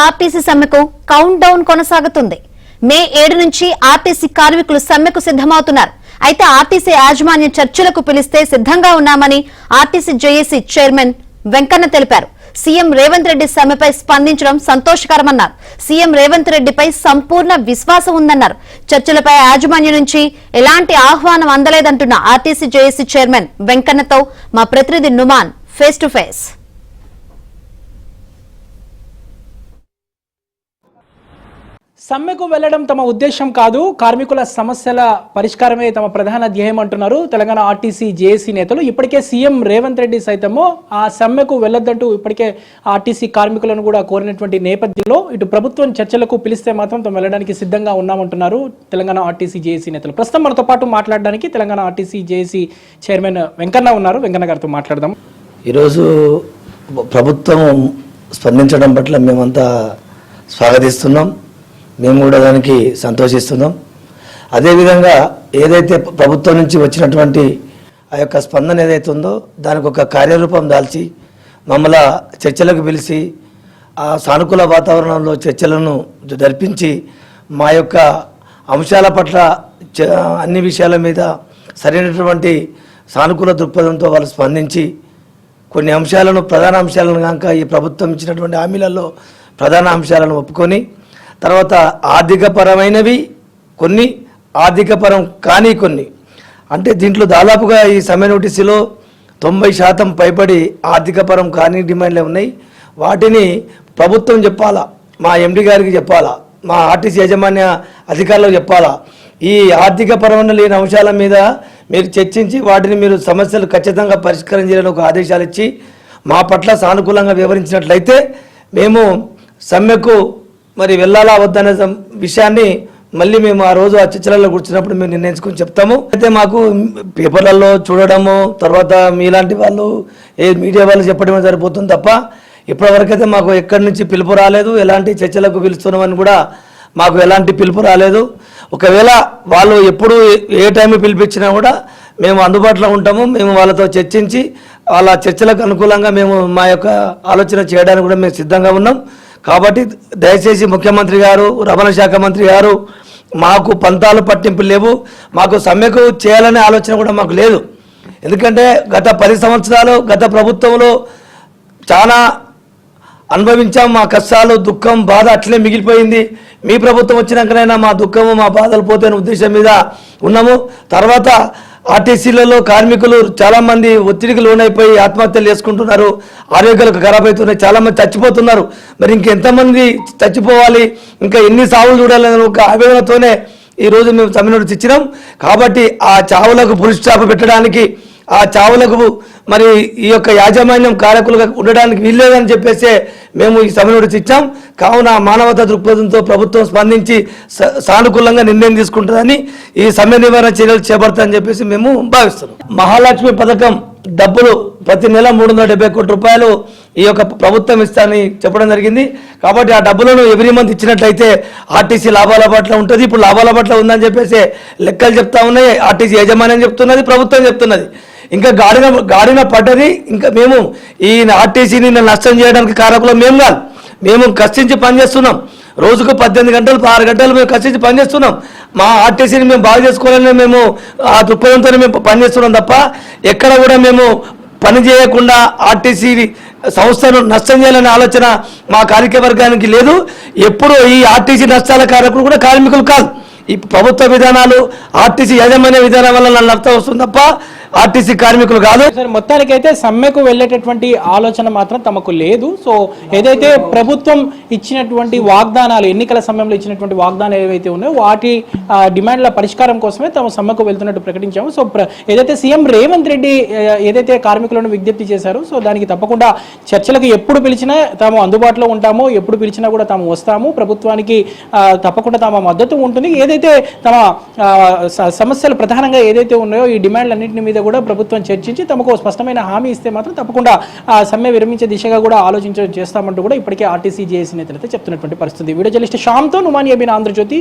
RTC సమ్మెకు count down కొనసాగుతుంది. మే 7 నుంచి ఆర్టీసీ కార్మికులు సమ్మెకు సిద్ధమవుతున్నారు. అయితే ఆర్టీసీ యాజమాన్యం చర్చలకు పిలిస్తే సిద్ధంగా ఉన్నామని ఆర్టీసీ జేఏసీ చైర్మన్ వెంకన్న తెలిపారు. సీఎం రేవంత్ రెడ్డి సమ్మెపై స్పందించడం సంతోషకరమన్నారు. సీఎం రేవంత్ రెడ్డిపై సంపూర్ణ విశ్వాసం ఉందన్నారు. చర్చలపై యాజమాన్యం నుంచి ఎలాంటి ఆహ్వానం అందలేదంటున్న ఆర్టీసీ జేఏసీ చైర్మన్ వెంకన్నతో మా ప్రతినిధి నుమాన్ ఫేస్ టు ఫేస్. సమ్మెకు వెళ్లడం తమ ఉద్దేశం కాదు, కార్మికుల సమస్యల పరిష్కారమే తమ ప్రధాన ధ్యేయం అంటున్నారు తెలంగాణ ఆర్టీసీ జేఏసీ నేతలు. ఇప్పటికే సీఎం రేవంత్ రెడ్డి సైతము ఆ సమ్మెకు వెళ్లొద్దంటూ ఇప్పటికే ఆర్టీసీ కార్మికులను కూడా కోరినటువంటి నేపథ్యంలో ఇటు ప్రభుత్వం చర్చలకు పిలిస్తే మాత్రం తాము వెళ్లడానికి సిద్ధంగా ఉన్నామంటున్నారు తెలంగాణ ఆర్టీసీ జేఏసీ నేతలు. ప్రస్తుతం మనతో పాటు మాట్లాడడానికి Telangana RTC JAC chairman Venkanna ఉన్నారు. వెంకన్న గారితో మాట్లాడదాం. ఈరోజు ప్రభుత్వం స్పందించడం పట్ల మేమంతా స్వాగతిస్తున్నాం. మేము కూడా దానికి సంతోషిస్తున్నాం. అదేవిధంగా ఏదైతే ప్రభుత్వం నుంచి వచ్చినటువంటి ఆ యొక్క స్పందన ఏదైతే ఉందో దానికి ఒక కార్యరూపం దాల్చి మమ్మల్ని చర్చలకు పిలిచి ఆ సానుకూల వాతావరణంలో చర్చలను జరిపించి మా యొక్క అంశాల పట్ల అన్ని విషయాల మీద సరైనటువంటి సానుకూల దృక్పథంతో వాళ్ళు స్పందించి కొన్ని అంశాలను ప్రధాన అంశాలను కనుక ఈ ప్రభుత్వం ఇచ్చినటువంటి హామీలలో ప్రధాన అంశాలను ఒప్పుకొని తర్వాత ఆర్థికపరమైనవి కొన్ని, ఆర్థికపరం కానీ కొన్ని, అంటే దీంట్లో దాదాపుగా ఈ సమ్మె నోటీసులో 90% పైబడి ఆర్థికపరం కానీ డిమాండ్లే ఉన్నాయి. వాటిని ప్రభుత్వం చెప్పాలా, మా ఎండి గారికి చెప్పాలా, మా ఆర్టీసీ యాజమాన్య అధికారులకు చెప్పాలా. ఈ ఆర్థికపరమైన లేని అంశాల మీద మీరు చర్చించి వాటిని మీరు సమస్యలు ఖచ్చితంగా పరిష్కారం చేయాలని ఒక ఆదేశాలు ఇచ్చి మా పట్ల సానుకూలంగా వివరించినట్లయితే మేము సమ్మెకు మరి వెళ్ళాలా వద్దనే విషయాన్ని మళ్ళీ మేము ఆ రోజు ఆ చర్చలలో కూర్చున్నప్పుడు మేము నిర్ణయించుకొని చెప్తాము. అయితే మాకు పేపర్లలో చూడడము, తర్వాత మీలాంటి వాళ్ళు మీడియా వాళ్ళు చెప్పడమే సరిపోతుంది తప్ప ఇప్పటివరకైతే మాకు ఎక్కడి నుంచి పిలుపు రాలేదు. ఎలాంటి చర్చలకు పిలుస్తున్నామని కూడా మాకు ఎలాంటి పిలుపు రాలేదు. ఒకవేళ వాళ్ళు ఎప్పుడు ఏ టైం పిలిపించినా కూడా మేము అందుబాటులో ఉంటాము. మేము వాళ్ళతో చర్చించి వాళ్ళ చర్చలకు అనుకూలంగా మేము మా యొక్క ఆలోచన చేయడానికి కూడా మేము సిద్ధంగా ఉన్నాం. కాబట్టి దయచేసి ముఖ్యమంత్రి గారు, రవాణా శాఖ మంత్రి గారు, మాకు పంతాలు పట్టింపులు లేవు. మాకు సమ్మెకు చేయాలనే ఆలోచన కూడా మాకు లేదు. ఎందుకంటే గత 10 సంవత్సరాలు గత ప్రభుత్వంలో చాలా అనుభవించాం. మా కష్టాలు, దుఃఖం, బాధ అట్లే మిగిలిపోయింది. మీ ప్రభుత్వం వచ్చినాకనైనా మా దుఃఖము, మా బాధలు పోతాయనే ఉద్దేశం మీద ఉన్నాము. తర్వాత ఆర్టీసీలలో కార్మికులు చాలామంది ఒత్తిడికి లోనైపోయి ఆత్మహత్యలు చేసుకుంటున్నారు, ఆరోగ్యాలకు ఖరాబ్ అవుతున్నాయి, చాలామంది చచ్చిపోతున్నారు. మరి ఇంకెంతమంది చచ్చిపోవాలి, ఇంకా ఎన్ని సావులు చూడాలని ఒక ఆవేదనతోనే ఈరోజు మేము సమ్మె నోటీసు ఇచ్చినాం. కాబట్టి ఆ చావులకు పులి స్టాప్ పెట్టడానికి, ఆ చావులకు మరి ఈ యొక్క యాజమాన్యం కారకులుగా ఉండడానికి వీల్లేదని చెప్పేసి మేము ఈ సమ్మె నోటీసు ఇచ్చాం. కావున మానవతా దృక్పథంతో ప్రభుత్వం స్పందించి సానుకూలంగా నిర్ణయం తీసుకుంటుందని, ఈ సమ్మె నివారణ చర్యలు చేపడతామని చెప్పేసి మేము భావిస్తున్నాం. మహాలక్ష్మి పథకం డబ్బులు ప్రతి నెల 370 కోట్ల రూపాయలు ఈ యొక్క ప్రభుత్వం ఇస్తానని చెప్పడం జరిగింది. కాబట్టి ఆ డబ్బులను ఎవ్రీ మంత్ ఇచ్చినట్లయితే ఆర్టీసీ లాభాల పట్ల ఉంటుంది. ఇప్పుడు లాభాల పట్ల ఉందని చెప్పేసి లెక్కలు చెప్తా ఉన్నాయి. ఆర్టీసీ యాజమాన్యం చెప్తున్నది, ప్రభుత్వం చెప్తున్నది. ఇంకా గాడిన పడ్డది. ఇంకా మేము ఈ ఆర్టీసీని నష్టం చేయడానికి కారకులు మేము కాదు. మేము కష్టించి పనిచేస్తున్నాం. రోజుకు 18 గంటలు 6 గంటలు మేము కష్టించి పనిచేస్తున్నాం. మా ఆర్టీసీని మేము బాగు చేసుకోవాలని మేము ఆ దృక్పథంతోనే మేము పనిచేస్తున్నాం తప్ప ఎక్కడ కూడా మేము పని చేయకుండా ఆర్టీసీ సంస్థను నష్టం చేయాలనే ఆలోచన మా కార్యవర్గానికి లేదు. ఎప్పుడు ఈ ఆర్టీసీ నష్టాల కారకులు కూడా కార్మికులు కాదు. ఈ ప్రభుత్వ విధానాలు, ఆర్టీసీ యాజమాన్య విధానం వల్ల నష్టం వస్తుంది తప్ప ఆర్టీసీ కార్మికులు కాదు. మొత్తానికైతే సమ్మెకు వెళ్ళేటటువంటి ఆలోచన మాత్రం తమకు లేదు. సో ఏదైతే ప్రభుత్వం ఇచ్చినటువంటి వాగ్దానాలు, ఎన్నికల సమయంలో ఇచ్చినటువంటి వాగ్దానాలు ఏవైతే ఉన్నాయో వాటి డిమాండ్ల పరిష్కారం కోసమే తాము సమ్మెకు వెళ్తున్నట్టు ప్రకటించాము. సో ఏదైతే సీఎం రేవంత్ రెడ్డి ఏదైతే కార్మికులను విజ్ఞప్తి చేశారో సో దానికి తప్పకుండా చర్చలకు ఎప్పుడు పిలిచినా తాము అందుబాటులో ఉంటాము, ఎప్పుడు పిలిచినా కూడా తాము వస్తాము, ప్రభుత్వానికి తప్పకుండా తమ మద్దతు ఉంటుంది. ఏదైతే తమ సమస్యలు ప్రధానంగా ఏదైతే ఉన్నాయో ఈ డిమాండ్లన్నింటినీ మీద కూడా ప్రభుత్వం చర్చించి తమకు స్పష్టమైన హామీ ఇస్తే మాత్రం తప్పకుండా సమ్మె విరమించే దిశగా కూడా చేస్తామంటూ కూడా ఇప్పటికే ఆర్టీసీ జేఏసీ నేతలైతే చెప్తున్నటువంటి పరిస్థితి. వీడియో జర్నలిస్ట్ శ్యామ్తో నుమాన్ ఏబీన్ ఆంధ్రజ్యోతి.